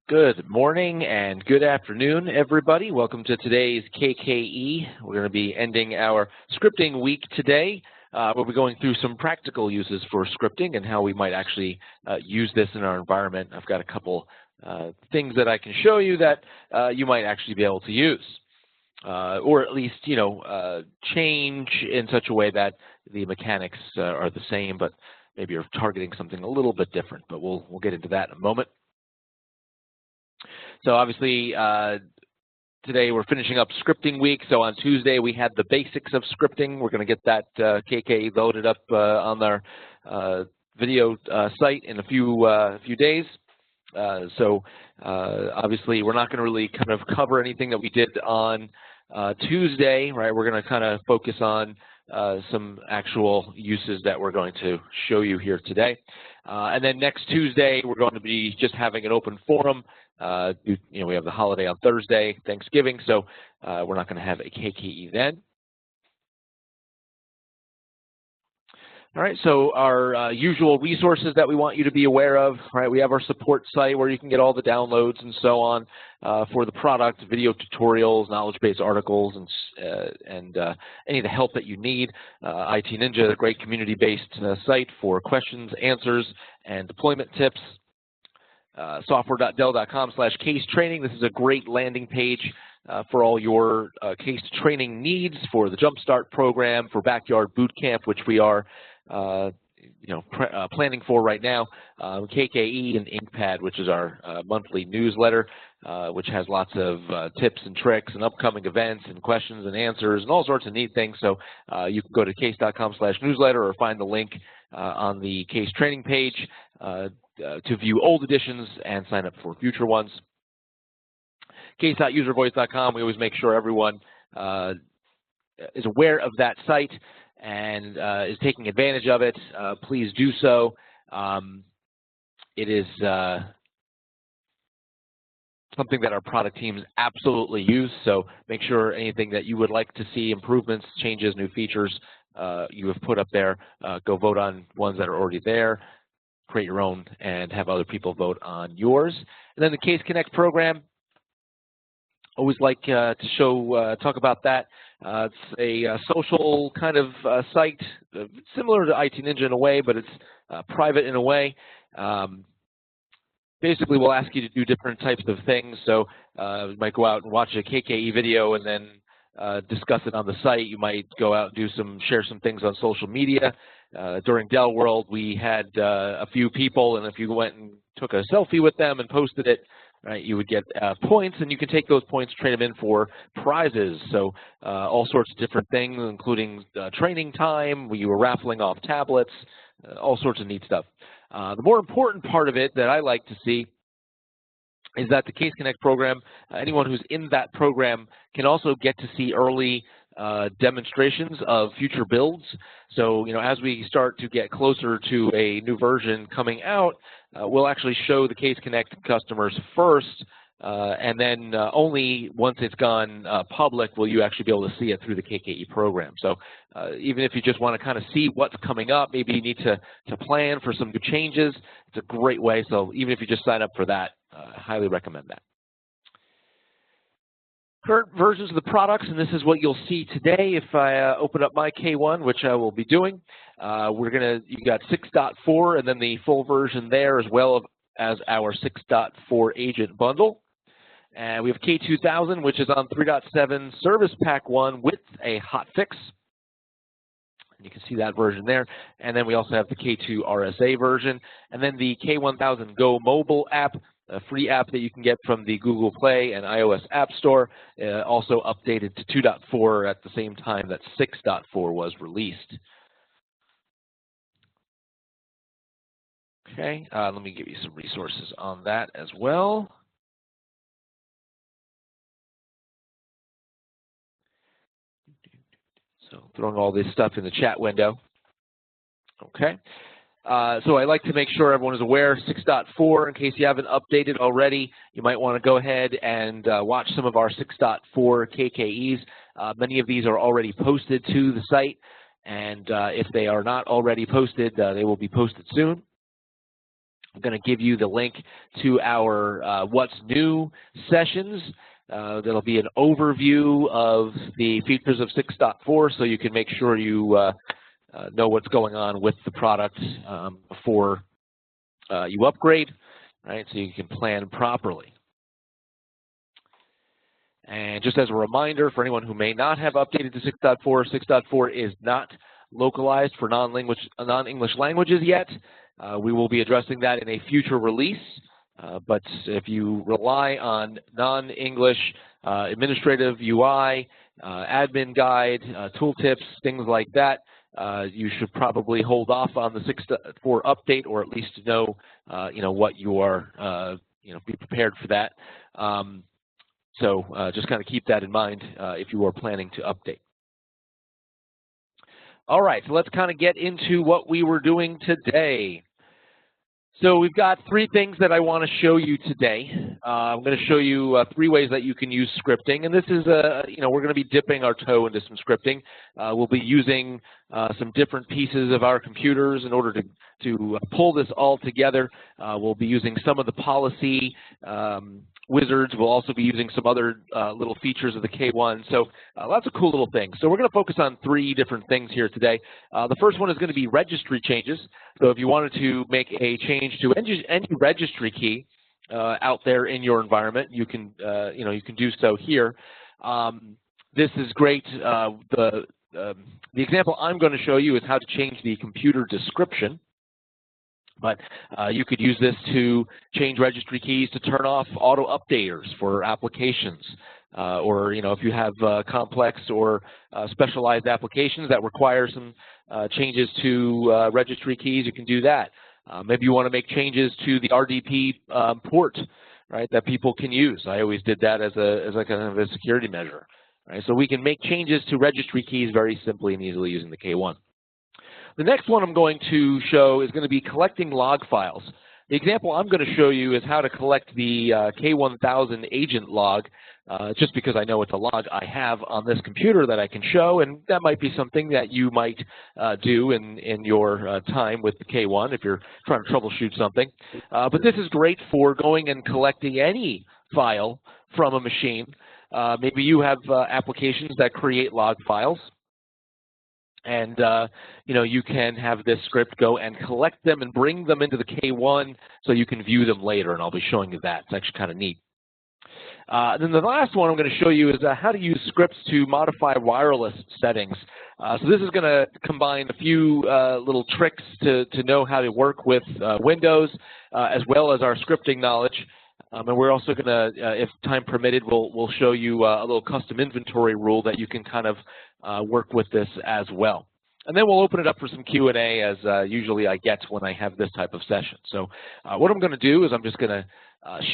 Good morning and good afternoon, everybody. Welcome to today's KKE. We're going to be ending our scripting week today. We'll be going through some practical uses for scripting and how we might actually use this in our environment. I've got a couple things that I can show you that you might actually be able to use, or at least, change in such a way that the mechanics are the same, but maybe you're targeting something a little bit different. But we'll get into that in a moment. So obviously, today we're finishing up scripting week. So on Tuesday, we had the basics of scripting. We're going to get that KKE loaded up on our video site in a few days. So obviously, we're not going to really kind of cover anything that we did on Tuesday, right? We're going to kind of focus on some actual uses that we're going to show you here today. And then next Tuesday, we're going to be just having an open forum. We have the holiday on Thursday, Thanksgiving, so we're not going to have a KKE then. All right, so our usual resources that we want you to be aware of, right? We have our support site where you can get all the downloads and so on for the product, video tutorials, knowledge-based articles, and any of the help that you need. IT Ninja, a great community-based site for questions, answers, and deployment tips. Software.dell.com/case training. This is a great landing page for all your case training needs for the Jumpstart program, for Backyard Bootcamp, which we are planning for right now, KKE and InkPad, which is our monthly newsletter, which has lots of tips and tricks and upcoming events and questions and answers and all sorts of neat things. So you can go to case.com/newsletter or find the link on the case training page to view old editions and sign up for future ones. Case.uservoice.com, we always make sure everyone is aware of that site and is taking advantage of it. Please do so. It is something that our product teams absolutely use, so make sure anything that you would like to see, improvements, changes, new features, you have put up there, go vote on ones that are already there, create your own, and have other people vote on yours. And then the Case Connect program, always like to talk about that. It's a social kind of site, similar to IT Ninja in a way, but it's private in a way. Basically, we'll ask you to do different types of things. So you might go out and watch a KKE video and then discuss it on the site. You might go out and share some things on social media. During Dell World, we had a few people, and if you went and took a selfie with them and posted it, right, you would get points, and you can take those points, trade them in for prizes. So all sorts of different things, including training time. We were raffling off tablets, all sorts of neat stuff. The more important part of it that I like to see is that the Case Connect program, anyone who's in that program can also get to see early demonstrations of future builds. So, as we start to get closer to a new version coming out, we'll actually show the Case Connect customers first, and then only once it's gone public will you actually be able to see it through the KKE program. So even if you just want to kind of see what's coming up, maybe you need to plan for some new changes, it's a great way. So even if you just sign up for that, I highly recommend that. Current versions of the products, and this is what you'll see today if I open up my K1, which I will be doing. You got 6.4 and then the full version there, as well as our 6.4 agent bundle. And we have K2000, which is on 3.7 Service Pack 1 with a hotfix. You can see that version there. And then we also have the K2 RSA version. And then the K1000 Go mobile app, a free app that you can get from the Google Play and iOS App Store, also updated to 2.4 at the same time that 6.4 was released. Okay, let me give you some resources on that as well. So throwing all this stuff in the chat window. Okay. So I like to make sure everyone is aware, 6.4, in case you haven't updated already, you might want to go ahead and watch some of our 6.4 KKEs. Many of these are already posted to the site, and if they are not already posted, they will be posted soon. I'm going to give you the link to our What's New sessions. That'll be an overview of the features of 6.4 so you can make sure you know what's going on with the product before you upgrade, right? So you can plan properly. And just as a reminder for anyone who may not have updated to 6.4, 6.4 is not localized for non-English languages yet. We will be addressing that in a future release. But if you rely on non-English administrative UI, admin guide, tooltips, things like that, you should probably hold off on the 6.4 update, or at least know, what you are, be prepared for that. So just kind of keep that in mind if you are planning to update. All right, so let's kind of get into what we were doing today. So we've got 3 things that I want to show you today. I'm going to show you 3 ways that you can use scripting, and this is we're going to be dipping our toe into some scripting. We'll be using some different pieces of our computers in order to pull this all together. We'll be using some of the policy wizards. We'll also be using some other little features of the K1. So lots of cool little things. So we're going to focus on 3 different things here today. The first one is going to be registry changes. So if you wanted to make a change to any registry key out there in your environment, you can you can do so here. This is great. The example I'm going to show you is how to change the computer description. But you could use this to change registry keys to turn off auto updaters for applications. Or, if you have complex or specialized applications that require some changes to registry keys, you can do that. Maybe you want to make changes to the RDP port, right, that people can use. I always did that as a kind of a security measure. Right? So we can make changes to registry keys very simply and easily using the K1. The next one I'm going to show is going to be collecting log files. The example I'm going to show you is how to collect the K1000 agent log, just because I know it's a log I have on this computer that I can show, and that might be something that you might do in your time with the K1 if you're trying to troubleshoot something. But this is great for going and collecting any file from a machine. Maybe you have applications that create log files. And, you can have this script go and collect them and bring them into the K1 so you can view them later, and I'll be showing you that. It's actually kind of neat. Then the last one I'm going to show you is how to use scripts to modify wireless settings. So this is going to combine a few little tricks to know how to work with Windows, as well as our scripting knowledge. And we're also going to, if time permitted, we'll show you a little custom inventory rule that you can kind of work with this as well. And then we'll open it up for some Q&A, as usually I get when I have this type of session. So what I'm going to do is I'm just going to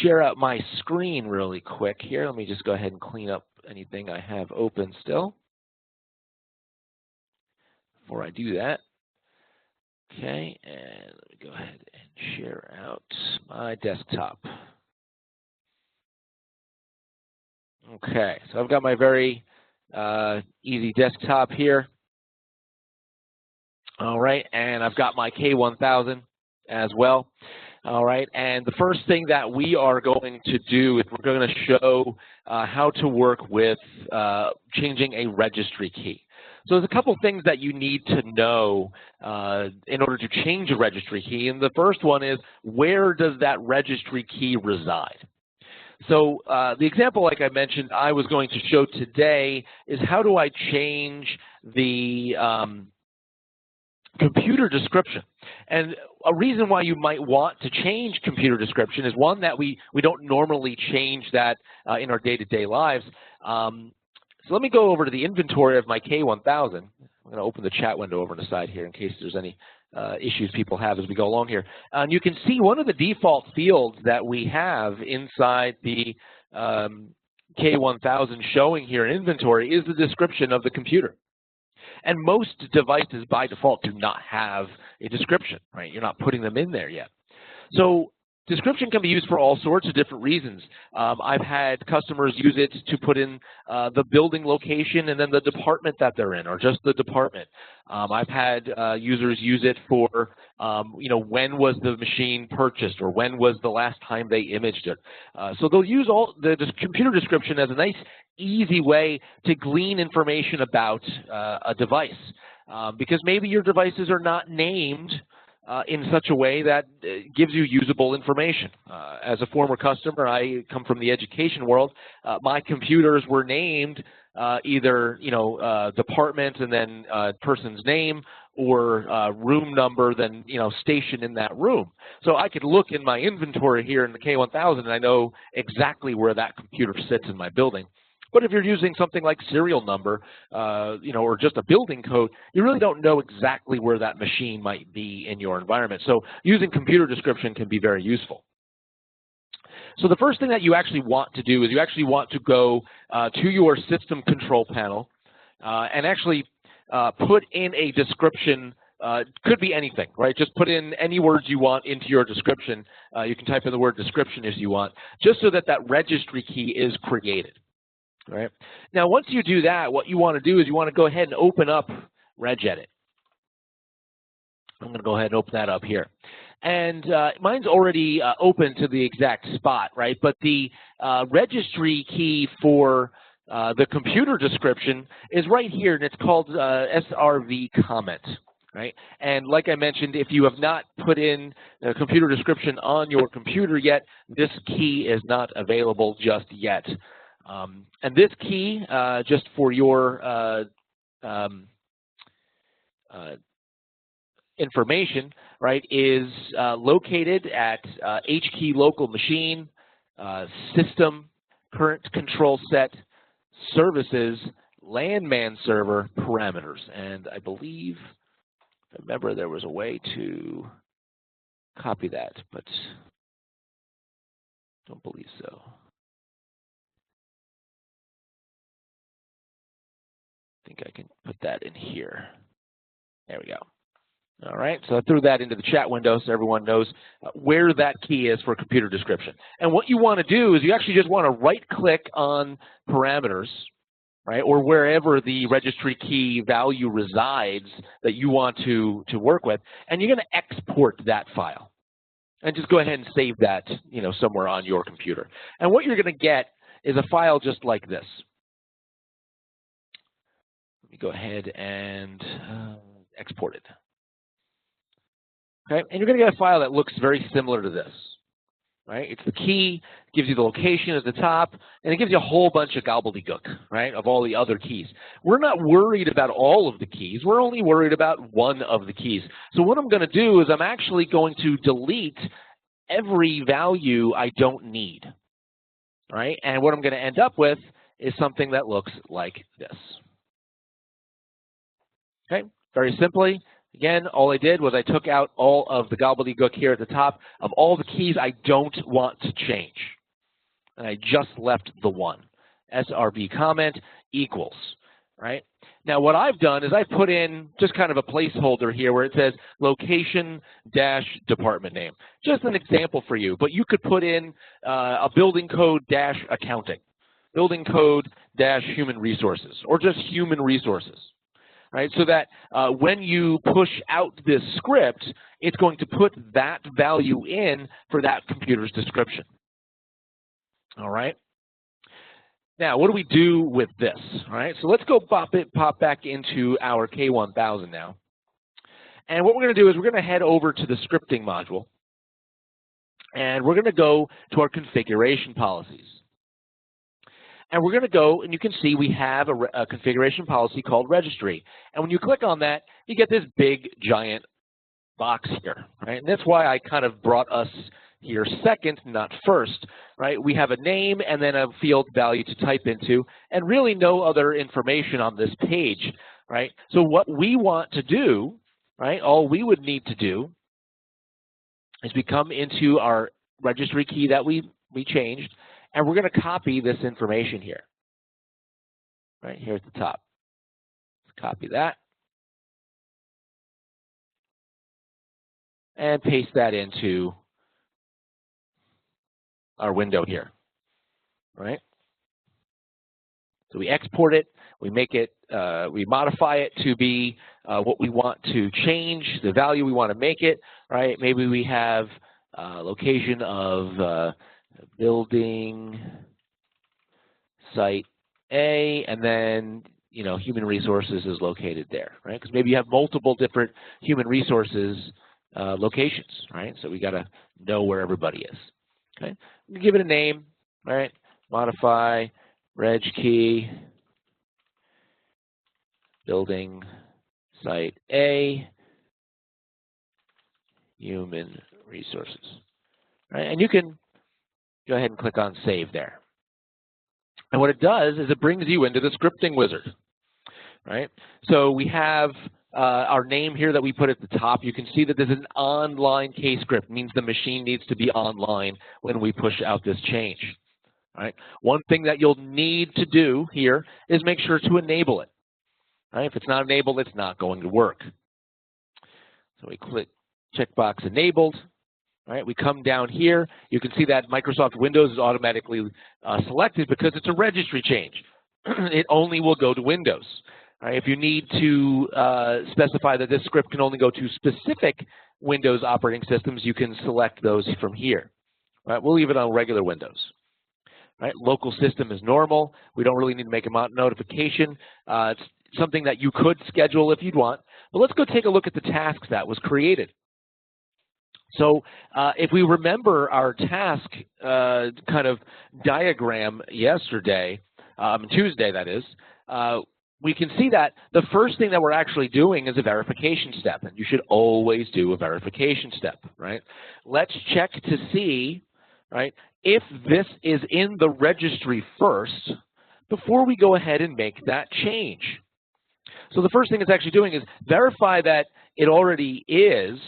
share out my screen really quick here. Let me just go ahead and clean up anything I have open still before I do that. Okay, and let me go ahead and share out my desktop. Okay, so I've got my very easy desktop here. All right, and I've got my K1000 as well. All right, and the first thing that we are going to do is we're going to show how to work with changing a registry key. So there's a couple things that you need to know in order to change a registry key, and the first one is, where does that registry key reside? So the example, like I mentioned, I was going to show today is how do I change the computer description. And a reason why you might want to change computer description is, one, that we don't normally change that in our day-to-day lives. So let me go over to the inventory of my K1000. I'm going to open the chat window over on the side here in case there's any issues people have as we go along here. And you can see one of the default fields that we have inside the K1000 showing here in inventory is the description of the computer. And most devices by default do not have a description, right? You're not putting them in there yet. So Description can be used for all sorts of different reasons. I've had customers use it to put in the building location and then the department that they're in, or just the department. I've had users use it for, when was the machine purchased, or when was the last time they imaged it. So they'll use all the computer description as a nice, easy way to glean information about a device, because maybe your devices are not named in such a way that gives you usable information. As a former customer, I come from the education world. My computers were named either department and then person's name, or room number, then station in that room. So I could look in my inventory here in the K1000 and I know exactly where that computer sits in my building. But if you're using something like serial number, or just a building code, you really don't know exactly where that machine might be in your environment. So using computer description can be very useful. So the first thing that you actually want to do is you actually want to go to your system control panel and actually put in a description. Could be anything, right? Just put in any words you want into your description. You can type in the word description if you want, just so that that registry key is created. All right. Now, once you do that, what you want to do is you want to go ahead and open up Regedit. I'm going to go ahead and open that up here. And mine's already open to the exact spot, right? But the registry key for the computer description is right here, and it's called SRV comment, right? And like I mentioned, if you have not put in a computer description on your computer yet, this key is not available just yet. And this key, just for your information, right, is located at HKey local machine, system, current control set, services, LAN/MAN server, parameters. And I believe, if I remember, there was a way to copy that, but don't believe so. I think I can put that in here. There we go. All right, so I threw that into the chat window so everyone knows where that key is for computer description. And what you want to do is you actually just want to right-click on parameters, right, or wherever the registry key value resides that you want to work with, and you're going to export that file. And just go ahead and save that, somewhere on your computer. And what you're going to get is a file just like this. Let me go ahead and export it. Okay, and you're going to get a file that looks very similar to this, right? It's the key, gives you the location at the top, and it gives you a whole bunch of gobbledygook, right, of all the other keys. We're not worried about all of the keys. We're only worried about one of the keys. So what I'm going to do is I'm actually going to delete every value I don't need, right? And what I'm going to end up with is something that looks like this. Okay, very simply, again, all I did was I took out all of the gobbledygook here at the top of all the keys I don't want to change. And I just left the one. SRV comment equals, right? Now what I've done is I put in just kind of a placeholder here where it says location dash department name. Just an example for you, but you could put in a building code dash accounting, building code dash human resources, or just human resources. Right, so that when you push out this script, it's going to put that value in for that computer's description. All right. Now, what do we do with this? All right, so let's go pop back into our K1000 now. And what we're going to do is we're going to head over to the scripting module, and we're going to go to our configuration policies. And we're going to go, and you can see we have a configuration policy called registry. And when you click on that, you get this big, giant box here, right? And that's why I kind of brought us here second, not first, right? We have a name and then a field value to type into, and really no other information on this page, right? So what we want to do, right, all we would need to do is we come into our registry key that we changed, and we're going to copy this information here, right here at the top. Let's copy that and paste that into our window here, right? So we export it, we make it, we modify it to be what we want to change, the value we want to make it, right? Maybe we have location of building site A, and then human resources is located there, right? Because maybe you have multiple different human resources locations, right? So we got to know where everybody is. Okay, we give it a name, right? Modify reg key building site A human resources, right? And you can go ahead and click on save there. And what it does is it brings you into the scripting wizard, right? So we have our name here that we put at the top. You can see that this is an online kscript. It means the machine needs to be online when we push out this change, right? One thing that you'll need to do here is make sure to enable it, right? If it's not enabled, it's not going to work. So we click checkbox enabled. Right, we come down here. You can see that Microsoft Windows is automatically selected because it's a registry change. It only will go to Windows. Right, if you need to specify that this script can only go to specific Windows operating systems, you can select those from here. Right, we'll leave it on regular Windows. Right, local system is normal. We don't really need to make a notification. It's something that you could schedule if you'd want. But let's go take a look at the task that was created. So if we remember our task kind of diagram yesterday, Tuesday that is, we can see that the first thing that we're actually doing is a verification step, and you should always do a verification step, right? Let's check to see, right, if this is in the registry first before we go ahead and make that change. So the first thing it's actually doing is verify that it already is,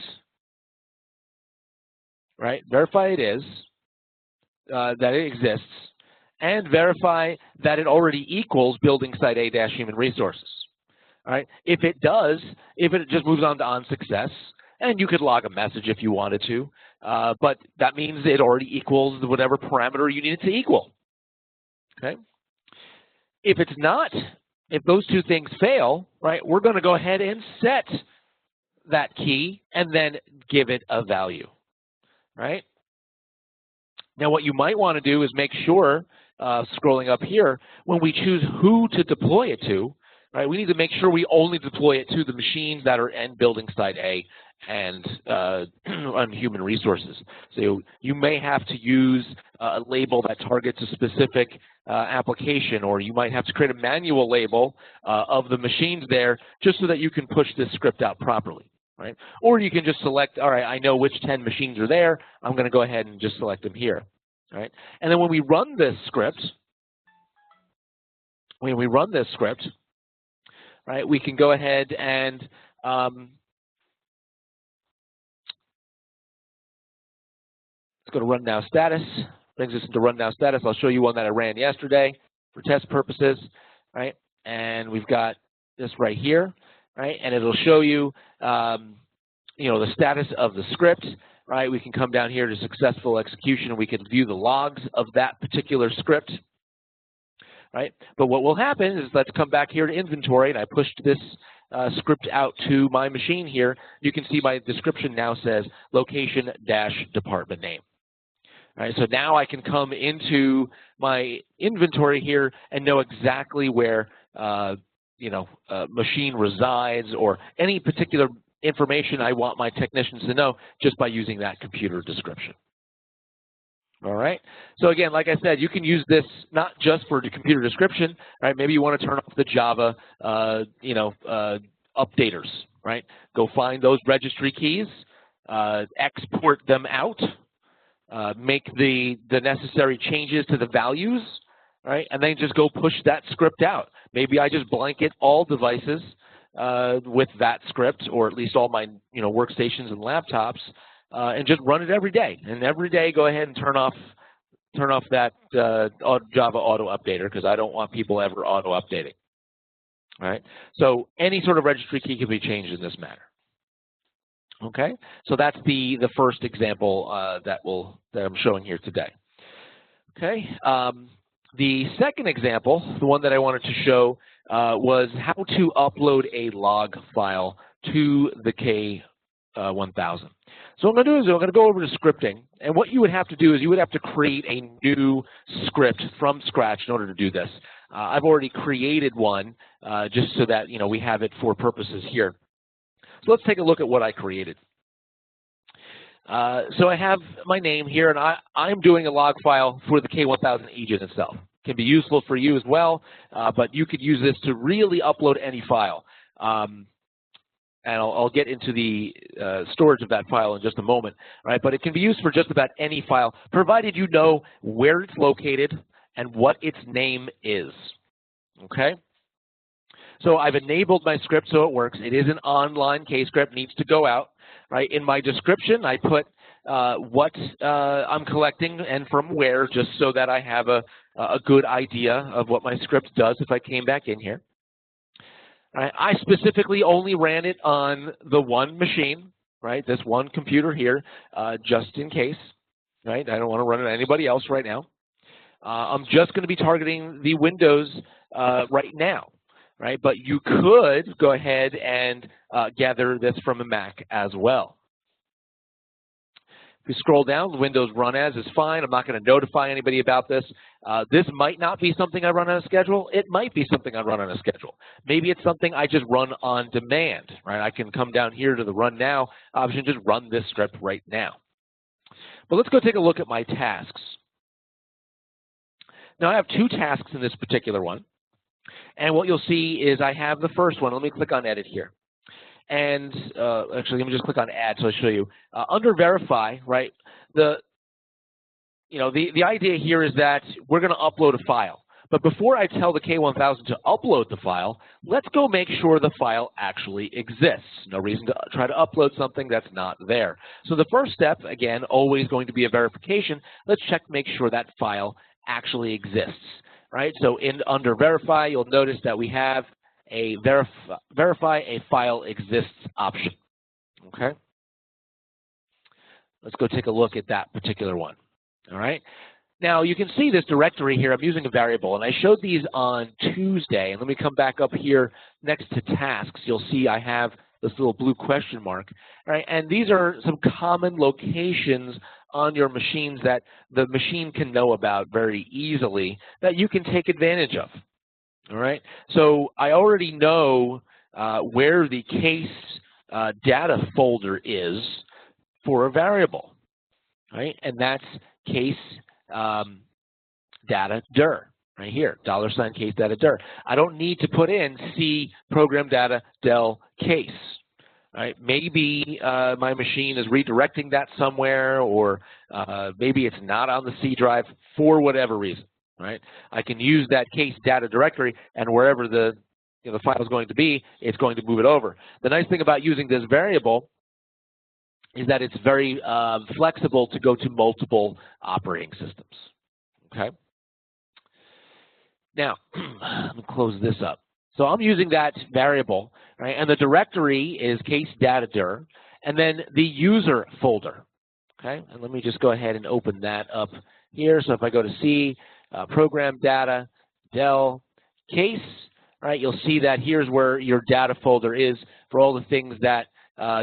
right? Verify it is, that it exists, and verify that it already equals building site A-human resources. All right? If it does, if it just moves on to on-success, and you could log a message if you wanted to, but that means it already equals whatever parameter you need it to equal. Okay? If it's not, if those two things fail, right, we're going to go ahead and set that key and then give it a value. Right? Now what you might want to do is make sure, scrolling up here, when we choose who to deploy it to, right, we need to make sure we only deploy it to the machines that are in building site A and on human resources. So you may have to use a label that targets a specific application, or you might have to create a manual label of the machines there just so that you can push this script out properly. Right? Or you can just select, all right, I know which 10 machines are there. I'm going to go ahead and just select them here. Right? And then when we run this script, right, we can go ahead and let's go to run now status. Brings us into run now status. I'll show you one that I ran yesterday for test purposes. Right? And we've got this right here. Right, and it'll show you, the status of the script. Right, we can come down here to successful execution, and we can view the logs of that particular script. Right, but what will happen is let's come back here to inventory, and I pushed this script out to my machine here. You can see my description now says location-department name. All right, so now I can come into my inventory here and know exactly where machine resides or any particular information I want my technicians to know just by using that computer description. All right. So again, like I said, you can use this not just for the computer description, right? Maybe you want to turn off the Java, updaters, right? Go find those registry keys, export them out, make the necessary changes to the values, right? And then just go push that script out. Maybe I just blanket all devices with that script, or at least all my workstations and laptops, and just run it every day. And every day, go ahead and turn off that Java auto updater, because I don't want people ever auto updating. All right. So any sort of registry key can be changed in this manner. Okay. So that's the first example that I'm showing here today. Okay. The second example, the one that I wanted to show, was how to upload a log file to the K1000. So what I'm going to do is I'm going to go over to scripting, and what you would have to do is you would have to create a new script from scratch in order to do this. I've already created one just so that we have it for purposes here. So let's take a look at what I created. So I have my name here, and I'm doing a log file for the K1000 agent itself. It can be useful for you as well, but you could use this to really upload any file. And I'll get into the storage of that file in just a moment, right? But it can be used for just about any file, provided you know where it's located and what its name is, okay? So I've enabled my script so it works. It is an online Kscript, needs to go out, right? In my description, I put what I'm collecting and from where, just so that I have a good idea of what my script does if I came back in here. Right. I specifically only ran it on the one machine, right? This one computer here, just in case, right? I don't want to run it on anybody else right now. I'm just going to be targeting the Windows right now, right? But you could go ahead and gather this from a Mac as well. If you scroll down, the Windows Run As is fine. I'm not going to notify anybody about this. This might not be something I run on a schedule. It might be something I run on a schedule. Maybe it's something I just run on demand, right? I can come down here to the Run Now option, just run this script right now. But let's go take a look at my tasks. Now I have two tasks in this particular one. And what you'll see is I have the first one. Let me click on Edit here. And actually, let me just click on Add so I'll show you. Under Verify, right, the idea here is that we're going to upload a file. But before I tell the K1000 to upload the file, let's go make sure the file actually exists. No reason to try to upload something that's not there. So the first step, again, always going to be a verification. Let's check to make sure that file actually exists, right? So under Verify, you'll notice that we have a verify a file exists option, okay? Let's go take a look at that particular one, all right? Now, you can see this directory here. I'm using a variable, and I showed these on Tuesday. And let me come back up here next to tasks. You'll see I have this little blue question mark, right? And these are some common locations on your machines that the machine can know about very easily that you can take advantage of. All right, so I already know where the case data folder is for a variable, right? And that's case data dir, right here, $ case data dir. I don't need to put in C program data del case, right? Maybe my machine is redirecting that somewhere, or maybe it's not on the C drive for whatever reason. Right? I can use that case data directory, and wherever the file is going to be, it's going to move it over. The nice thing about using this variable is that it's very flexible to go to multiple operating systems. Okay. Now, let me close this up. So I'm using that variable, right? And the directory is case data dir, and then the user folder. Okay. And let me just go ahead and open that up here. So if I go to C, program data, del, case, right, you'll see that here's where your data folder is for all the things that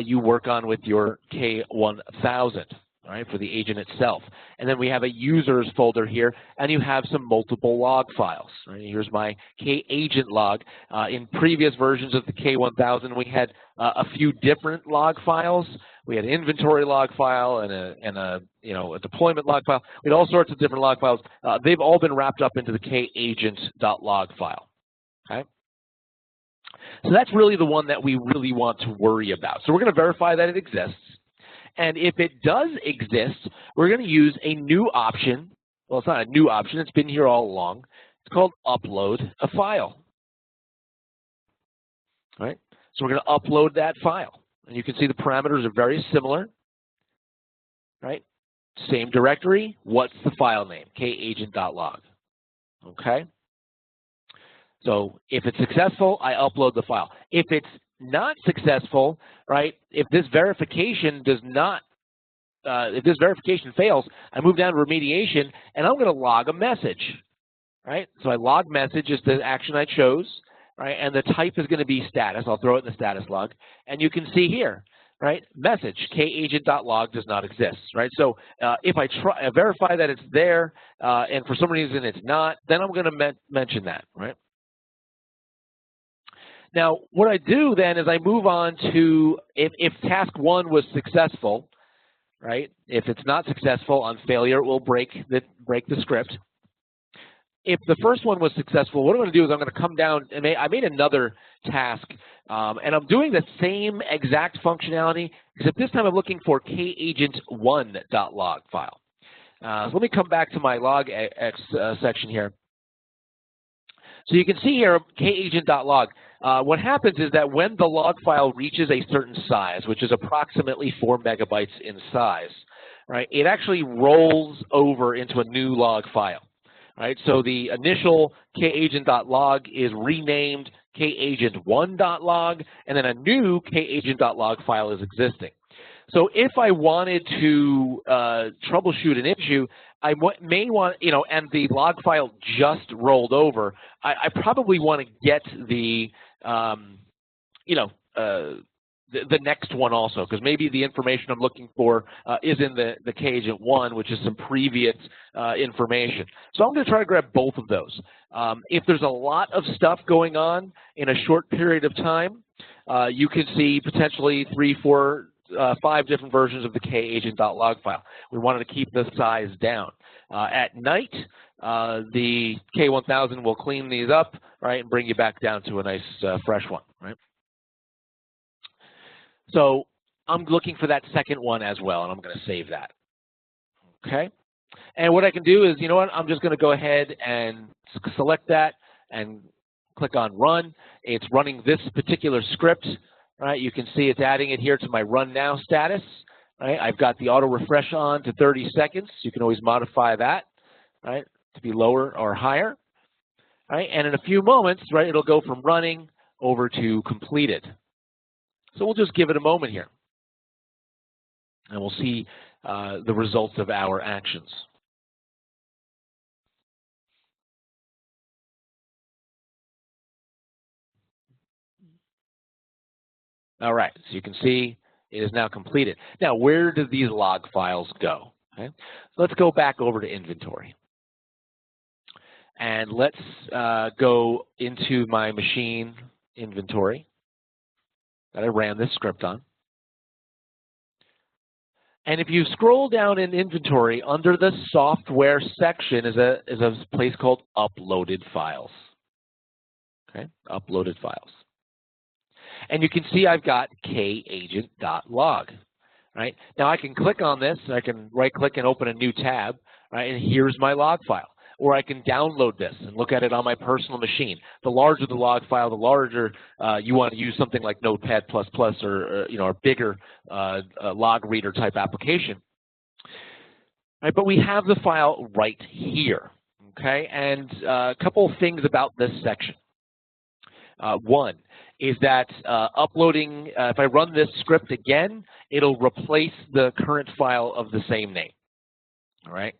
you work on with your K1000, right, for the agent itself. And then we have a users folder here, and you have some multiple log files. Right? Here's my K-agent log. In previous versions of the K1000, we had a few different log files. We had an inventory log file and a deployment log file. We had all sorts of different log files. They've all been wrapped up into the K-agent.log file. Okay. So that's really the one that we really want to worry about. So we're going to verify that it exists. And if it does exist, we're going to use a new option. Well, it's not a new option. It's been here all along. It's called upload a file. All right. So we're going to upload that file. And you can see the parameters are very similar. Right. Same directory. What's the file name? Kagent.log. Okay. So if it's successful, I upload the file. If it's not successful, right, if this verification does not if this verification fails, I move down to remediation, and I'm going to log a message, right? So I log message is the action I chose, right? And the type is going to be status. I'll throw it in the status log, and you can see here, right? Message kagent.log does not exist, right? So if I verify that it's there, and for some reason it's not, then I'm going to mention that, right? Now, what I do then is I move on to if task 1 was successful, right? If it's not successful on failure, it will break the script. If the first one was successful, what I'm going to do is I'm going to come down and I made another task, and I'm doing the same exact functionality, except this time I'm looking for kagent1.log file. So let me come back to my logx section here. So you can see here kagent.log. What happens is that when the log file reaches a certain size, which is approximately 4 megabytes in size, right, it actually rolls over into a new log file. Right, so the initial kagent.log is renamed kagent1.log, and then a new kagent.log file is existing. So if I wanted to troubleshoot an issue, I may want, and the log file just rolled over, I probably want to get the, the next one also, because maybe the information I'm looking for is in the kagent1, which is some previous information. So I'm going to try to grab both of those. If there's a lot of stuff going on in a short period of time, you can see potentially 3, 4, 5 different versions of the kagent.log file. We wanted to keep the size down. At night, the K1000 will clean these up, right, and bring you back down to a nice fresh one, right? So I'm looking for that second one as well, and I'm going to save that. Okay? And what I can do is, you know what, I'm just going to go ahead and select that and click on Run. It's running this particular script, right? You can see it's adding it here to my Run Now status. Right? I've got the auto refresh on to 30 seconds. You can always modify that, right, to be lower or higher. Right? And in a few moments, right, it'll go from running over to completed. So we'll just give it a moment here, and we'll see the results of our actions. All right, so you can see it is now completed. Now, where do these log files go? Okay, so let's go back over to inventory. And let's go into my machine inventory that I ran this script on. And if you scroll down in inventory, under the software section is a place called uploaded files. Okay, uploaded files. And you can see I've got kagent.log. Right? Now I can click on this, I can right click and open a new tab, right? And here's my log file. Or I can download this and look at it on my personal machine. The larger the log file, the larger you want to use something like Notepad++ or a bigger log reader type application. Right, but we have the file right here. Okay, and a couple of things about this section. One is that uploading, if I run this script again, it'll replace the current file of the same name. All right.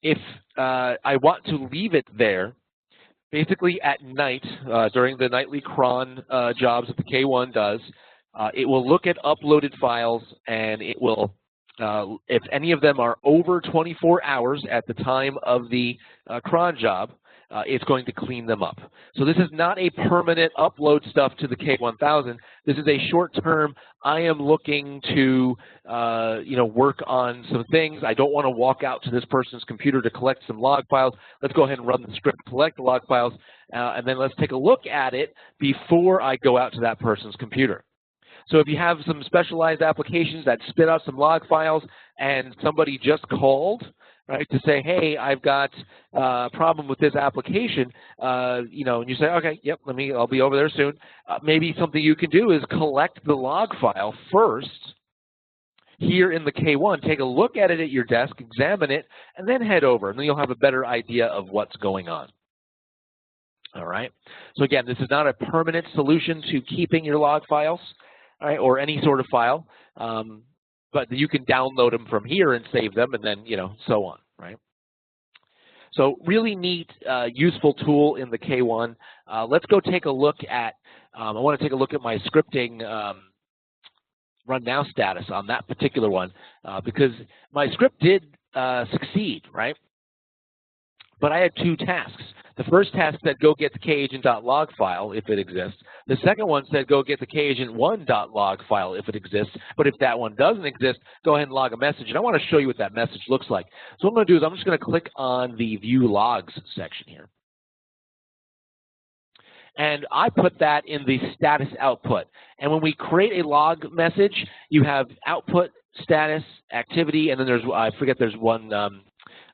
If I want to leave it there, basically at night, during the nightly cron jobs that the K1 does, it will look at uploaded files, and it will, if any of them are over 24 hours at the time of the cron job, it's going to clean them up. So this is not a permanent upload stuff to the K1000. This is a short-term, I am looking to work on some things. I don't want to walk out to this person's computer to collect some log files. Let's go ahead and run the script, collect the log files, and then let's take a look at it before I go out to that person's computer. So if you have some specialized applications that spit out some log files and somebody just called, right, to say, hey, I've got a problem with this application, and you say, okay, yep, I'll be over there soon. Maybe something you can do is collect the log file first here in the K1, take a look at it at your desk, examine it, and then head over, and then you'll have a better idea of what's going on. All right. So again, this is not a permanent solution to keeping your log files, all right, or any sort of file. but you can download them from here and save them, and then, so on, right? So really neat, useful tool in the K1. Let's go take a look at, I want to take a look at my scripting run now status on that particular one, because my script did succeed, right? But I had two tasks. The first task said go get the kagent.log file if it exists. The second one said go get the kagent1.log file if it exists. But if that one doesn't exist, go ahead and log a message. And I want to show you what that message looks like. So what I'm going to do is I'm just going to click on the View Logs section here. And I put that in the status output. And when we create a log message, you have output, status, activity, and then there's, I forget, there's one,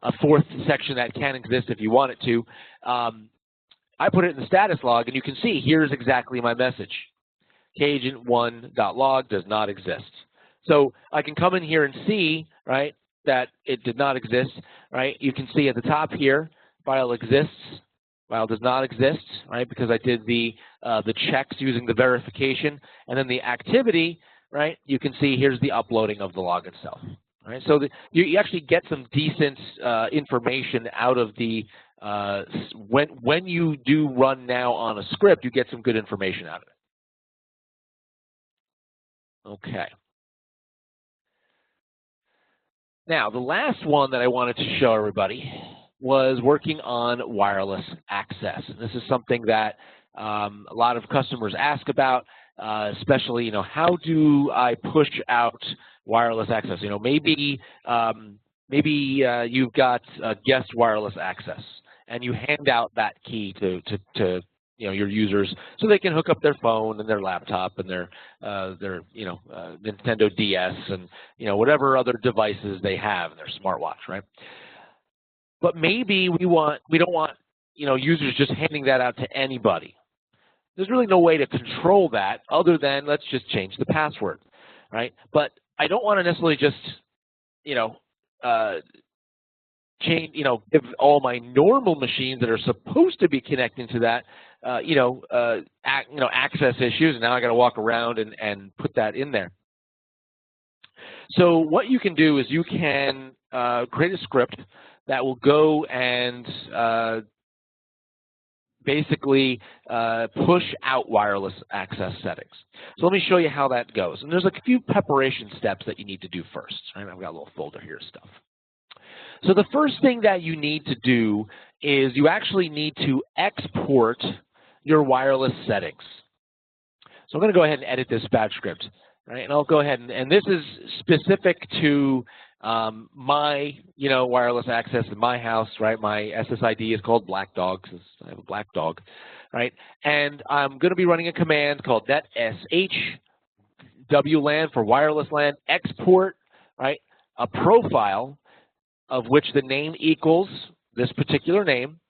a fourth section that can exist if you want it to. I put it in the status log, and you can see here's exactly my message. Kagent1.log does not exist. So I can come in here and see, right, that it did not exist, right? You can see at the top here, file exists. File does not exist, right, because I did the checks using the verification. And then the activity, right, you can see here's the uploading of the log itself. Right? So you actually get some decent information out of the, when you do run now on a script, you get some good information out of it. Okay. Now, the last one that I wanted to show everybody was working on wireless access. And this is something that a lot of customers ask about, especially, how do I push out wireless access? Maybe you've got guest wireless access, and you hand out that key to your users so they can hook up their phone and their laptop and their Nintendo DS and whatever other devices they have in their smartwatch, right? But maybe we don't want users just handing that out to anybody. There's really no way to control that other than let's just change the password, right? But I don't want to necessarily just change, give all my normal machines that are supposed to be connecting to that, access issues, and now I got to walk around and put that in there. So what you can do is you can create a script that will go and basically push out wireless access settings. So let me show you how that goes. And there's a few preparation steps that you need to do first. Right? I've got a little folder here of stuff. So the first thing that you need to do is you actually need to export your wireless settings. So I'm going to go ahead and edit this batch script. Right? And I'll go ahead and this is specific to my wireless access in my house, right? My SSID is called Black Dog because I have a black dog, right? And I'm going to be running a command called netsh WLAN for wireless LAN export, right? A profile of which the name equals this particular name,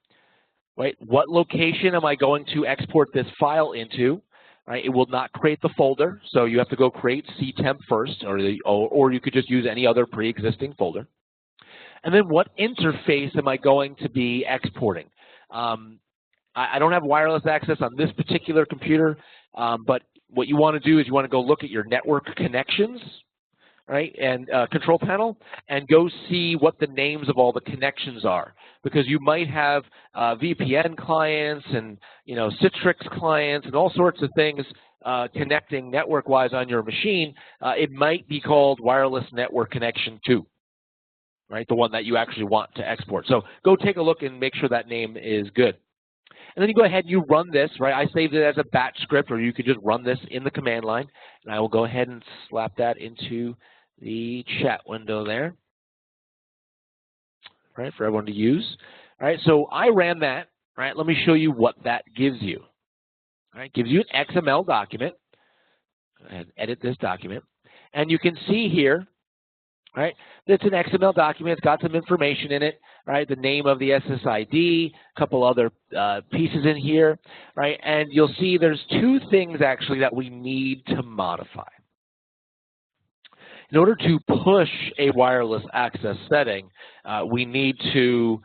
right? What location am I going to export this file into? Right, it will not create the folder, so you have to go create ctemp first, or you could just use any other pre-existing folder. And then what interface am I going to be exporting? I don't have wireless access on this particular computer, but what you want to do is you want to go look at your network connections, right, and control panel, and go see what the names of all the connections are. Because you might have VPN clients and Citrix clients and all sorts of things connecting network-wise on your machine. It might be called wireless network connection 2, right? The one that you actually want to export. So go take a look and make sure that name is good. And then you go ahead and you run this, right? I saved it as a batch script, or you could just run this in the command line. And I will go ahead and slap that into the chat window there. Right, for everyone to use. All right, so I ran that. Right, let me show you what that gives you. All right, it gives you an XML document. Go ahead and edit this document. And you can see here, right, it's an XML document. It's got some information in it, right, the name of the SSID, a couple other pieces in here, right, and you'll see there's two things actually that we need to modify. In order to push a wireless access setting, we need to,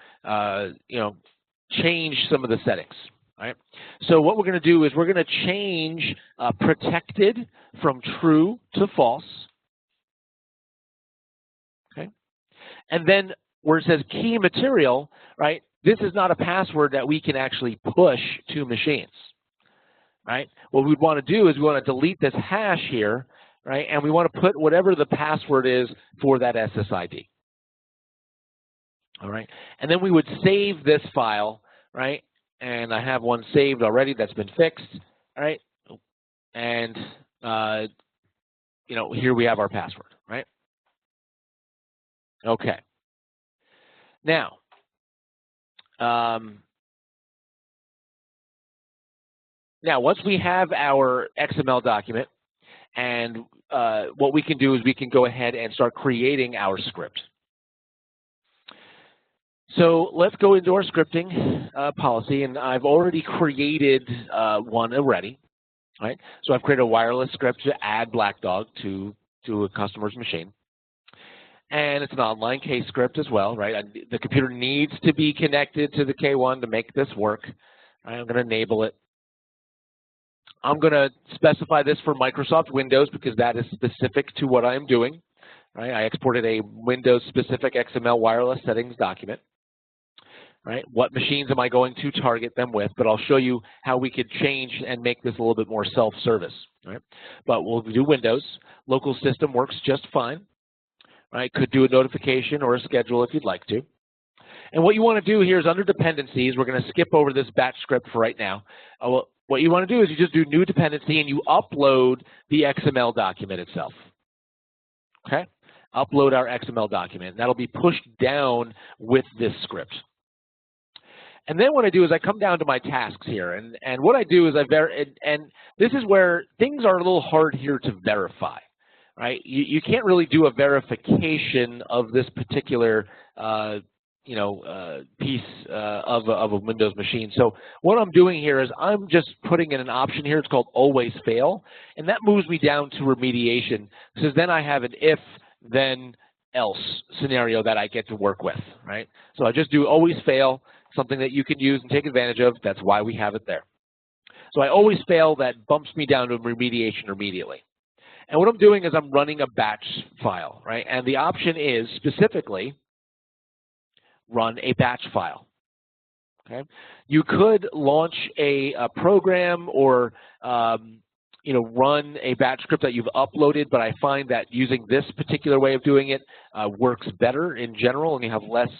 change some of the settings. Right? So what we're going to do is we're going to change protected from true to false. And then where it says key material, right, this is not a password that we can actually push to machines, right? What we'd want to do is we want to delete this hash here, right, and we want to put whatever the password is for that SSID. All right, and then we would save this file, right, and I have one saved already that's been fixed, all right, and you know, here we have our password, right? Okay. Now, once we have our XML document, and what we can do is we can go ahead and start creating our script. So let's go into our scripting policy, and I've already created one already, right? So I've created a wireless script to add BlackDog to a customer's machine. And it's an online case script as well, right? The computer needs to be connected to the K1 to make this work. Right? I'm going to enable it. I'm going to specify this for Microsoft Windows because that is specific to what I'm doing. Right? I exported a Windows-specific XML wireless settings document. Right? What machines am I going to target them with? But I'll show you how we could change and make this a little bit more self-service. Right? But we'll do Windows. Local system works just fine. Right? Could do a notification or a schedule if you'd like to. And what you want to do here is under dependencies, we're going to skip over this batch script for right now. What you want to do is you just do new dependency and you upload the XML document itself. Okay? Upload our XML document. That'll be pushed down with this script. And then what I do is I come down to my tasks here, and what I do is and this is where things are a little hard here to verify, right? You can't really do a verification of this particular piece of a Windows machine. So what I'm doing here is I'm just putting in an option here. It's called always fail, and that moves me down to remediation because then I have an if then else scenario that I get to work with, right? So I just do always fail, something that you can use and take advantage of. That's why we have it there. So I always fail, that bumps me down to remediation immediately. And what I'm doing is I'm running a batch file, right? And the option is specifically run a batch file. Okay, you could launch a program or run a batch script that you've uploaded, but I find that using this particular way of doing it works better in general, and you have less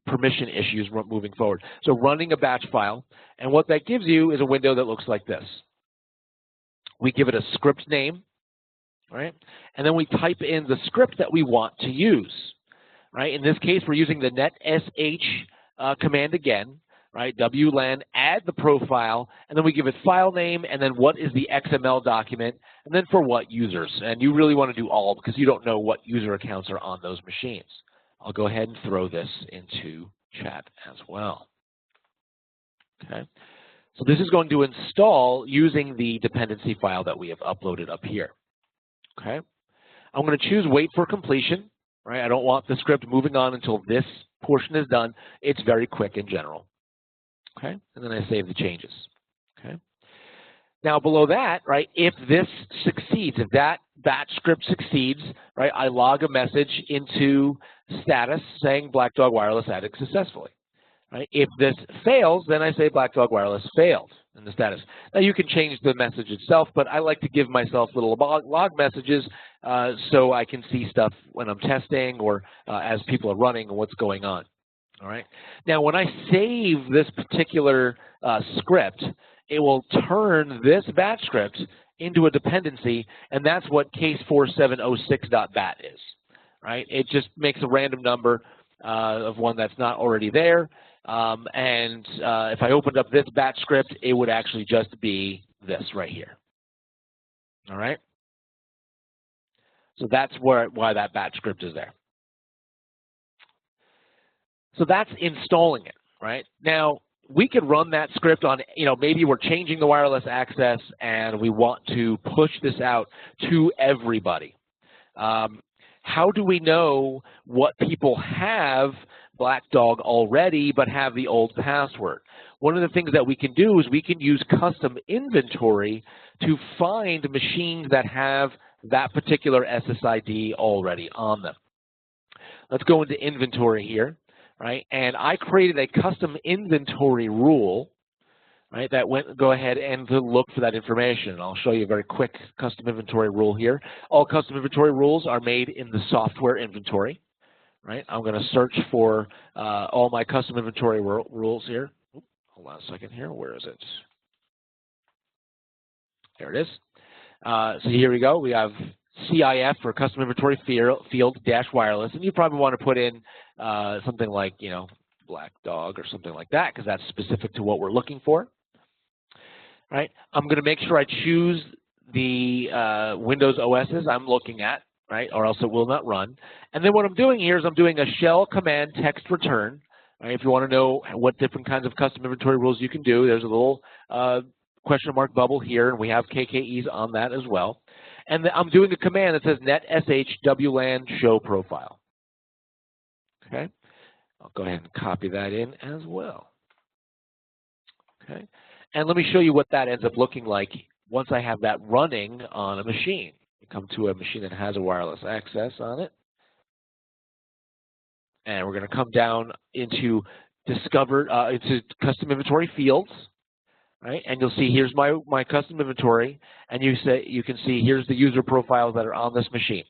permission issues moving forward. So running a batch file, and what that gives you is a window that looks like this. We give it a script name, right? And then we type in the script that we want to use. Right? In this case, we're using the netsh command again, right? WLAN, add the profile, and then we give it file name, and then what is the XML document, and then for what users. And you really want to do all because you don't know what user accounts are on those machines. I'll go ahead and throw this into chat as well. Okay. So this is going to install using the dependency file that we have uploaded up here. Okay. I'm going to choose wait for completion. Right? I don't want the script moving on until this portion is done. It's very quick in general. Okay, and then I save the changes. Okay. Now below that, right, if this succeeds, if that batch script succeeds, right, I log a message into status saying BlackDog Wireless added successfully. Right? If this fails, then I say BlackDog Wireless failed in the status. Now you can change the message itself, but I like to give myself little log messages so I can see stuff when I'm testing or as people are running and what's going on. All right. Now when I save this particular script, it will turn this batch script into a dependency, and that's what case4706.bat is. Right? It just makes a random number of one that's not already there. If I opened up this batch script, it would actually just be this right here. All right? So that's why that batch script is there. So that's installing it, right? Now, we could run that script on, maybe we're changing the wireless access and we want to push this out to everybody. How do we know what people have BlackDog already but have the old password? One of the things that we can do is we can use custom inventory to find machines that have that particular SSID already on them. let's go into inventory here, right? And I created a custom inventory rule, right, that go ahead and to look for that information. I'll show you a very quick custom inventory rule here. All custom inventory rules are made in the software inventory, right? I'm going to search for all my custom inventory rules here. Hold on a second here. Where is it? There it is. So here we go. We have CIF for custom inventory field dash wireless, and you probably want to put in something like, you know, black dog or something like that, because that's specific to what we're looking for. Right? I'm going to make sure I choose the Windows OSs I'm looking at, right, or else it will not run. And then what I'm doing here is I'm doing a shell command text return. Right? If you want to know what different kinds of custom inventory rules you can do, there's a little question mark bubble here, and we have KKEs on that as well. And I'm doing a command that says net sh wlan show profile. Okay, I'll go ahead and copy that in as well. Okay, and let me show you what that ends up looking like once I have that running on a machine. You come to a machine that has a wireless access on it, and we're going to come down into into custom inventory fields. Right, and you'll see here's my custom inventory, and you can see here's the user profiles that are on this machine.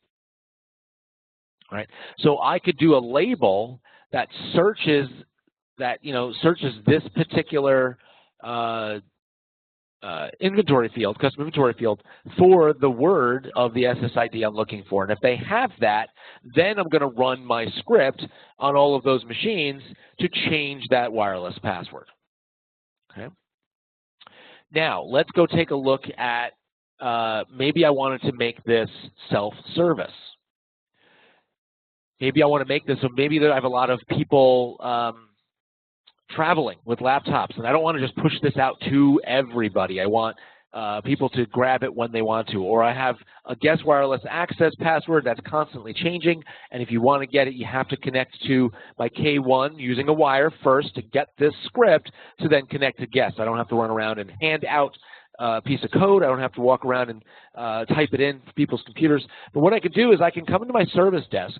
Right, so I could do a label that searches this particular inventory field, custom inventory field, for the word of the SSID I'm looking for. And if they have that, then I'm going to run my script on all of those machines to change that wireless password. Okay. Now, let's go take a look at, maybe I wanted to make this self-service. Maybe I want to make this, so maybe I have a lot of people traveling with laptops, and I don't want to just push this out to everybody. I want people to grab it when they want to. Or I have a guest wireless access password that's constantly changing, and if you want to get it, you have to connect to my K1 using a wire first to get this script to then connect to guest. I don't have to run around and hand out a piece of code. I don't have to walk around and type it in for people's computers. But what I can do is I can come into my service desk,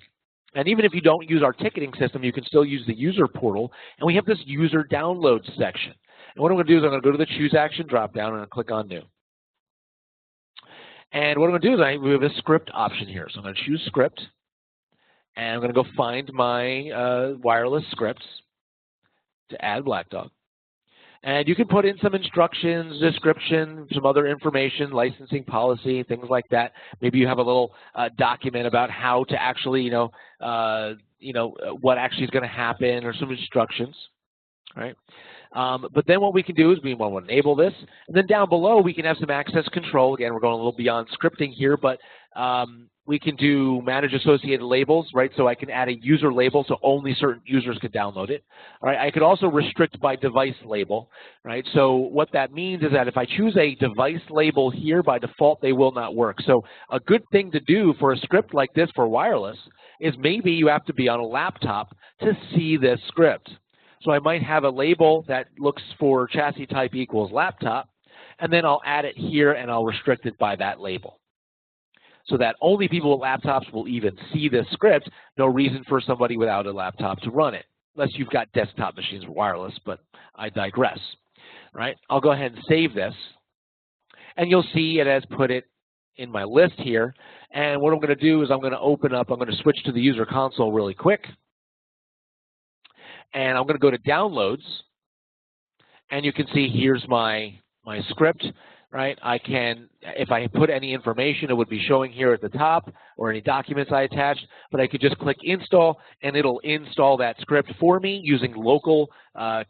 and even if you don't use our ticketing system, you can still use the user portal, and we have this user download section. And what I'm going to do is I'm going to go to the Choose Action dropdown, and I'm going to click on New. And what I'm going to do is we have a script option here. So I'm going to choose Script, and I'm going to go find my wireless scripts to add Black Dog. And you can put in some instructions, description, some other information, licensing policy, things like that. Maybe you have a little document about how to actually, what actually is going to happen, or some instructions, right? But then what we can do is we want to enable this. And then down below, we can have some access control. Again, we're going a little beyond scripting here, but we can do manage associated labels, right? So I can add a user label so only certain users could download it. All right, I could also restrict by device label, right? So what that means is that if I choose a device label here, by default, they will not work. So a good thing to do for a script like this for wireless is maybe you have to be on a laptop to see this script. So I might have a label that looks for chassis type equals laptop, and then I'll add it here and I'll restrict it by that label, so that only people with laptops will even see this script. No reason for somebody without a laptop to run it, unless you've got desktop machines with wireless, but I digress. Right? I'll go ahead and save this, and you'll see it has put it in my list here. And what I'm going to do is I'm going to switch to the user console really quick. And I'm going to go to Downloads, and you can see here's my script, right? I can, if I put any information, it would be showing here at the top, or any documents I attached, but I could just click Install, and it'll install that script for me using local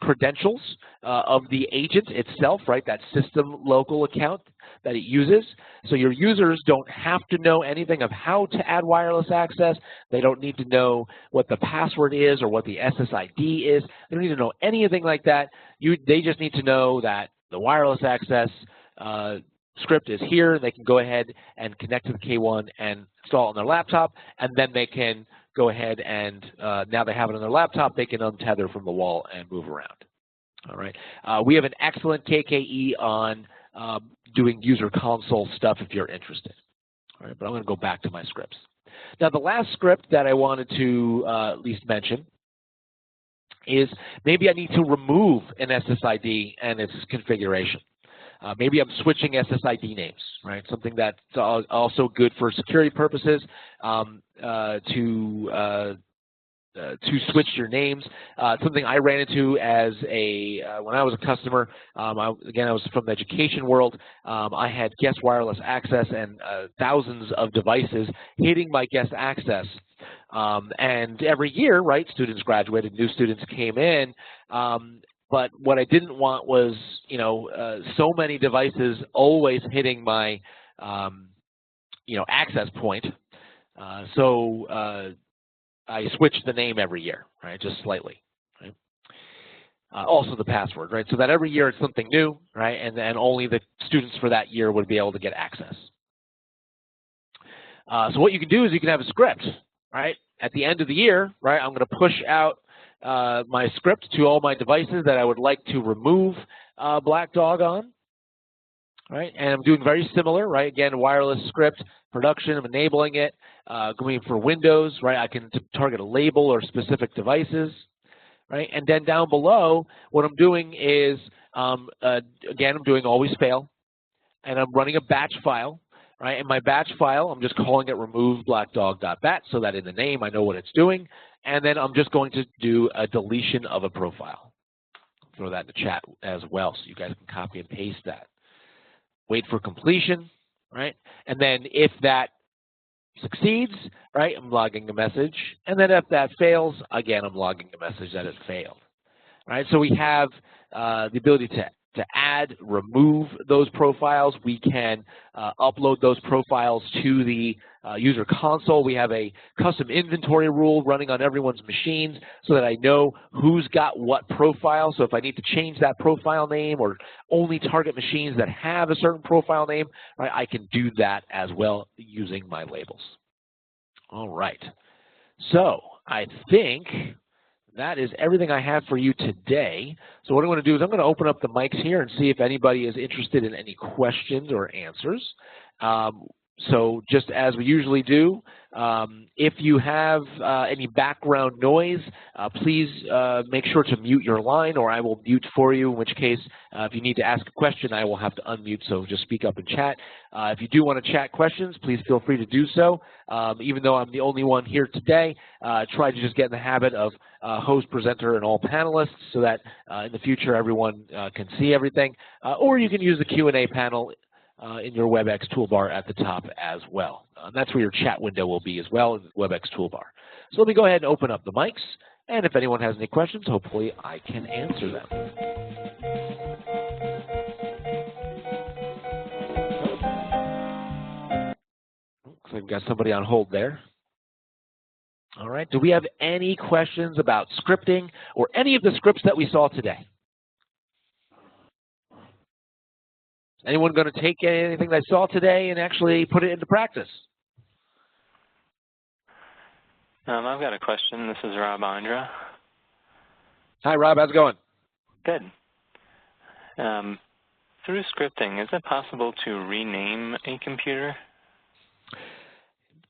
credentials of the agent itself, right? That system local account that it uses. So your users don't have to know anything of how to add wireless access. They don't need to know what the password is or what the SSID is. They don't need to know anything like that. They just need to know that the wireless access script is here, and they can go ahead and connect to the K1 and install it on their laptop, and then they can go ahead and, now they have it on their laptop, they can untether from the wall and move around. All right. We have an excellent KKE on doing user console stuff if you're interested. All right, but I'm going to go back to my scripts. Now, the last script that I wanted to at least mention is maybe I need to remove an SSID and its configuration. Maybe I'm switching SSID names, right? Something that's also good for security purposes to switch your names. Something I ran into as when I was a customer. Again, I was from the education world. I had guest wireless access and thousands of devices hitting my guest access. And every year, right, students graduated, new students came in. But what I didn't want was, so many devices always hitting my, access point. So I switched the name every year, right, just slightly. Right? Also the password, right, so that every year it's something new, right, and then only the students for that year would be able to get access. So what you can do is you can have a script, right, at the end of the year, right, I'm going to push out my script to all my devices that I would like to remove Black Dog on, right? And I'm doing very similar, right? Again, wireless script, production, I'm enabling it. Going for Windows, right? I can target a label or specific devices, right? And then down below, what I'm doing is, again, I'm doing always fail, and I'm running a batch file, right? In my batch file, I'm just calling it remove blackdog.bat so that in the name I know what it's doing, and then I'm just going to do a deletion of a profile. Throw that in the chat as well so you guys can copy and paste that. Wait for completion, right? And then if that succeeds, right, I'm logging a message. And then if that fails, again, I'm logging a message that it failed, right? So we have the ability to add, remove those profiles. We can upload those profiles to the user console. We have a custom inventory rule running on everyone's machines so that I know who's got what profile. So if I need to change that profile name or only target machines that have a certain profile name, right, I can do that as well using my labels. All right. So I think that is everything I have for you today. So what I'm going to do is I'm going to open up the mics here and see if anybody is interested in any questions or answers. So just as we usually do, if you have any background noise, please make sure to mute your line or I will mute for you, in which case if you need to ask a question, I will have to unmute, so just speak up and chat. If you do want to chat questions, please feel free to do so. Even though I'm the only one here today, try to just get in the habit of host, presenter, and all panelists so that in the future everyone can see everything. Or you can use the Q&A panel in your WebEx toolbar at the top as well. That's where your chat window will be as well, in the WebEx toolbar. So let me go ahead and open up the mics, and if anyone has any questions, hopefully I can answer them. Looks like we've got somebody on hold there. All right, do we have any questions about scripting or any of the scripts that we saw today? Anyone going to take anything they saw today and actually put it into practice? I've got a question. This is Rob Andra. Hi, Rob. How's it going? Good. Through scripting, is it possible to rename a computer?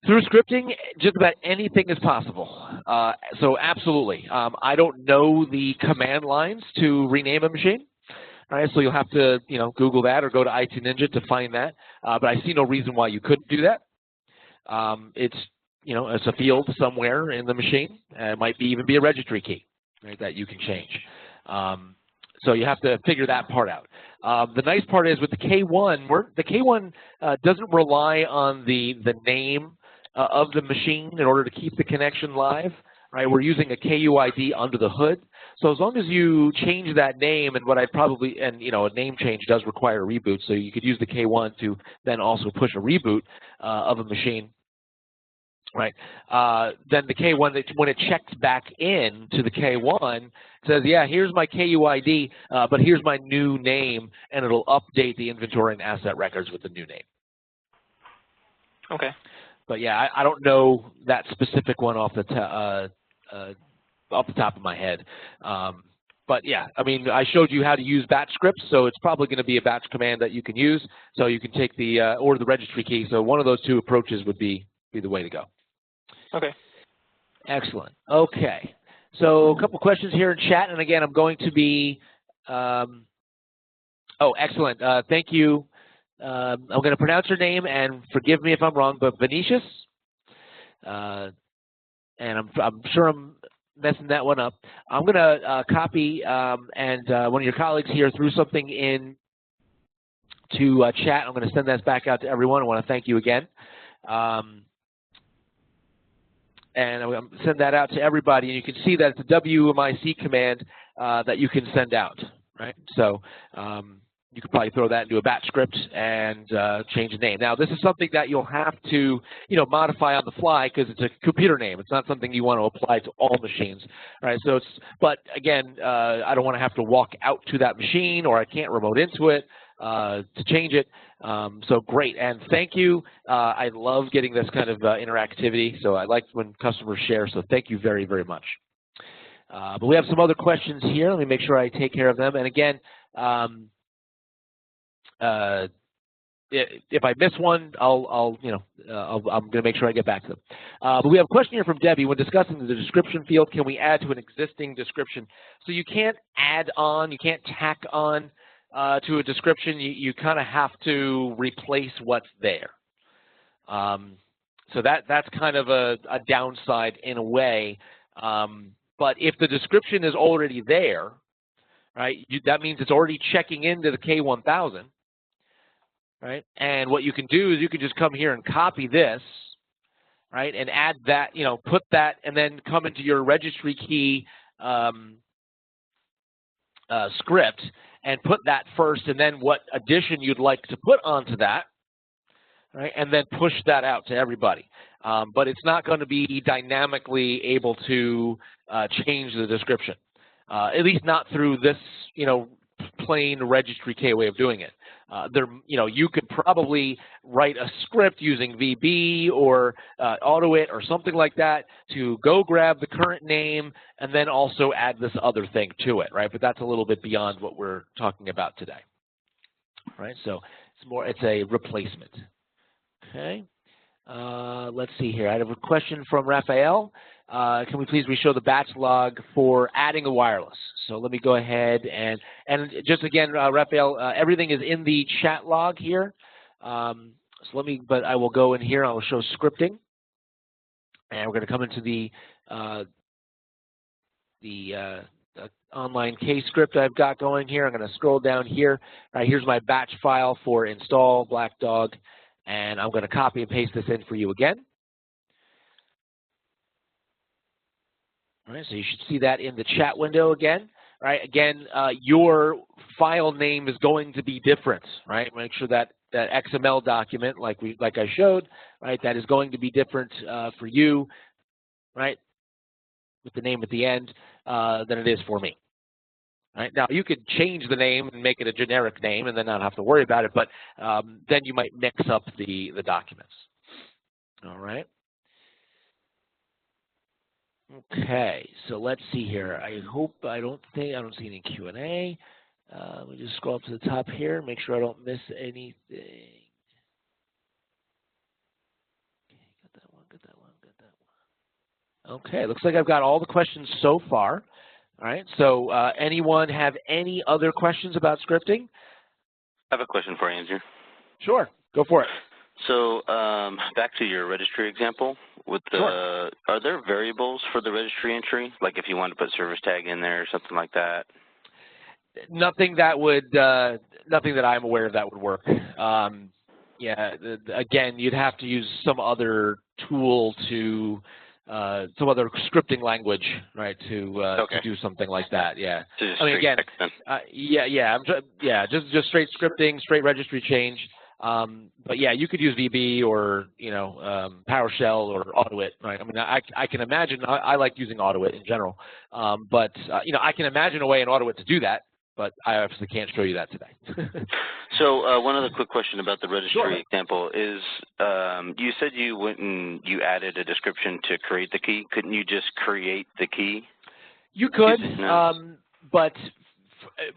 Through scripting, just about anything is possible. So absolutely. I don't know the command lines to rename a machine. All right, so you'll have to, Google that or go to IT Ninja to find that. But I see no reason why you couldn't do that. It's a field somewhere in the machine. It might even be a registry key, right, that you can change. So you have to figure that part out. The nice part is with the K1, the K1 doesn't rely on the name of the machine in order to keep the connection live. Right, we're using a KUID under the hood. So as long as you change that name, and a name change does require a reboot, so you could use the K1 to then also push a reboot of a machine, right? Then the K1, when it checks back in to the K1, it says, yeah, here's my KUID, but here's my new name, and it'll update the inventory and asset records with the new name. Okay. But yeah, I don't know that specific one off the top of my head. But yeah, I mean, I showed you how to use batch scripts, so it's probably going to be a batch command that you can use. So you can take or the registry key. So one of those two approaches would be the way to go. Okay. Excellent. Okay. So a couple questions here in chat, and again, I'm going to be. Oh, excellent. Thank you. I'm going to pronounce your name, and forgive me if I'm wrong, but Vinicius. And I'm sure I'm messing that one up. I'm going to copy and one of your colleagues here threw something in to chat. I'm going to send that back out to everyone. I want to thank you again. And I'm going to send that out to everybody. And you can see that it's a WMIC command that you can send out, right? So you could probably throw that into a batch script and change the name. Now, this is something that you'll have to, modify on the fly because it's a computer name. It's not something you want to apply to all machines, right? So but again, I don't want to have to walk out to that machine, or I can't remote into it to change it. So great, and thank you. I love getting this kind of interactivity, so I like when customers share, so thank you very, very much. But we have some other questions here. Let me make sure I take care of them. And again, if I miss one, I'm going to make sure I get back to them. But we have a question here from Debbie. When discussing the description field, can we add to an existing description? So you can't add on, you can't tack on to a description. You kind of have to replace what's there. So that's kind of a downside in a way. But if the description is already there, right, that means it's already checking into the K1000. Right, and what you can do is you can just come here and copy this, right, and add that, put that, and then come into your registry key script and put that first, and then what addition you'd like to put onto that, right, and then push that out to everybody. But it's not going to be dynamically able to change the description, at least not through this, plain registry K way of doing it. You could probably write a script using VB or AutoIt or something like that to go grab the current name and then also add this other thing to it, right? But that's a little bit beyond what we're talking about today, right? So it's a replacement. Okay. Let's see here. I have a question from Raphael. Can we please show the batch log for adding a wireless? So let me go ahead and just again, Raphael, everything is in the chat log here. But I will go in here. I will show scripting, and we're going to come into the online K script I've got going here. I'm going to scroll down here. Here's my batch file for install Black Dog, and I'm going to copy and paste this in for you again. All right, so you should see that in the chat window again. Right, again, your file name is going to be different. Right, make sure that that XML document, like I showed, right, that is going to be different for you, right, with the name at the end than it is for me. Right, now you could change the name and make it a generic name, and then not have to worry about it. But then you might mix up the documents. All right. Okay, so let's see here. I don't see any Q&A. Let me just scroll up to the top here, make sure I don't miss anything. Okay, got that one. Okay, looks like I've got all the questions so far. All right, so anyone have any other questions about scripting? I have a question for you, Andrew. Sure, go for it. So back to your registry example, with the, sure. Are there variables for the registry entry? Like if you want to put service tag in there or something like that? Nothing that I'm aware of that would work. Yeah, again, you'd have to use some other tool to, some other scripting language, right, to do something like that. Yeah. So just again, just straight scripting, straight registry change. But yeah, you could use VB or PowerShell or AutoIt, right? I can imagine. I like using AutoIt in general, but I can imagine a way in AutoIt to do that. But I obviously can't show you that today. So one other quick question about the registry sure. example is, you said you went and you added a description to create the key. Couldn't you just create the key? You could, but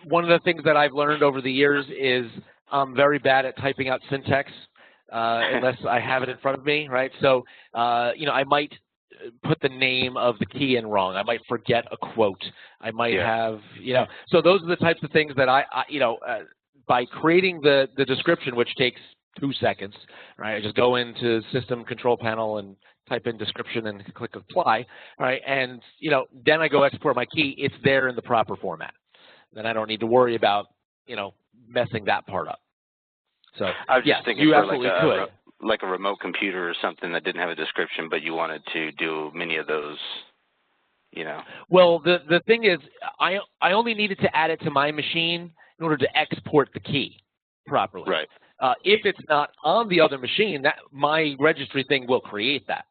one of the things that I've learned over the years is I'm very bad at typing out syntax unless I have it in front of me, right? So, I might put the name of the key in wrong. I might forget a quote. I might have, so those are the types of things that by creating the description, which takes 2 seconds, right? I just go into System Control Panel and type in description and click apply, right? And, then I go export my key. It's there in the proper format. Then I don't need to worry about, messing that part up. So, I was just thinking you for absolutely could. Like a remote computer or something that didn't have a description, but you wanted to do many of those, Well, the thing is, I only needed to add it to my machine in order to export the key properly. Right. If it's not on the other machine, that my registry thing will create that.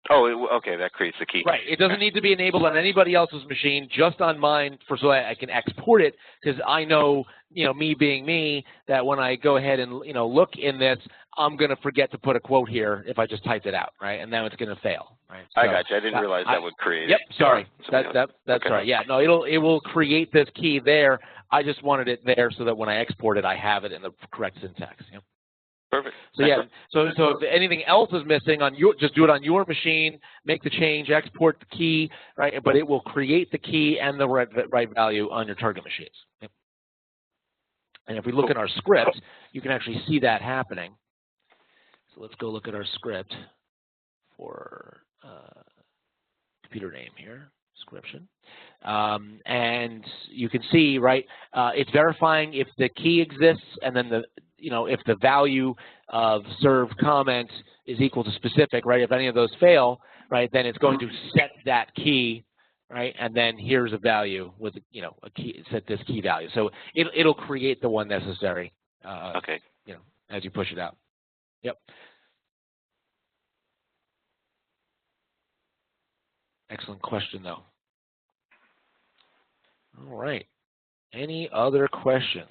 Oh, okay, that creates the key. Right. It doesn't need to be enabled on anybody else's machine, just on mine, so I can export it, because I know, me being me, that when I go ahead and, look in this, I'm going to forget to put a quote here if I just typed it out, right? And then it's going to fail, right? So, I got you. I didn't realize that would create. Yep. Sorry. That's okay. right. Yeah. No, it will create this key there. I just wanted it there so that when I export it, I have it in the correct syntax. Yeah. Perfect. So so if anything else is missing on just do it on your machine, make the change, export the key, right? But it will create the key and the right value on your target machines. Yep. And if we look at our script, you can actually see that happening. So let's go look at our script for computer name here, description. And you can see, right, it's verifying if the key exists, and then if the value of serve comment is equal to specific, right? If any of those fail, right, then it's going to set that key, right? And then here's a value with, a key, set this key value. So it'll create the one necessary, okay. As you push it out. Yep. Excellent question, though. All right. Any other questions?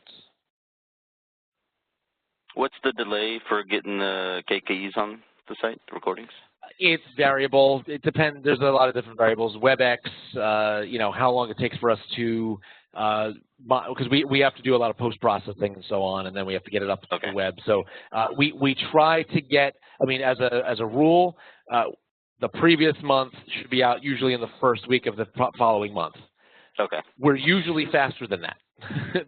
What's the delay for getting the KKEs on the site, the recordings? It's variable. It depends. There's a lot of different variables. WebEx, how long it takes for us to, because we have to do a lot of post-processing and so on, and then we have to get it up to the web. So we try to get, as a rule, the previous month should be out usually in the first week of the following month. Okay. We're usually faster than that.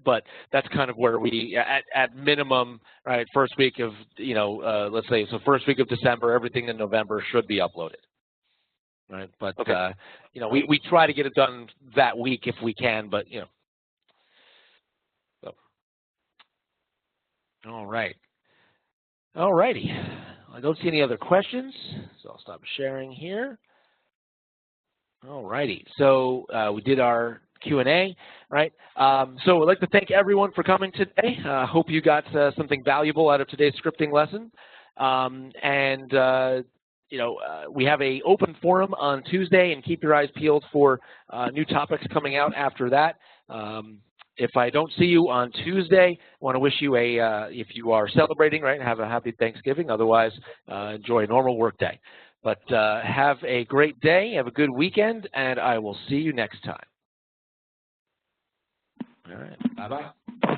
But that's kind of where we, at minimum, right, first week of, let's say, so first week of December, everything in November should be uploaded, right? But, we try to get it done that week if we can, but, So. All right. All righty. I don't see any other questions, so I'll stop sharing here. All righty. So we did our Q&A, right? So I'd like to thank everyone for coming today. Hope you got something valuable out of today's scripting lesson. We have an open forum on Tuesday, and keep your eyes peeled for new topics coming out after that. If I don't see you on Tuesday, I want to wish you if you are celebrating, right, have a happy Thanksgiving. Otherwise, enjoy a normal work day. But have a great day, have a good weekend, and I will see you next time. All right, bye-bye.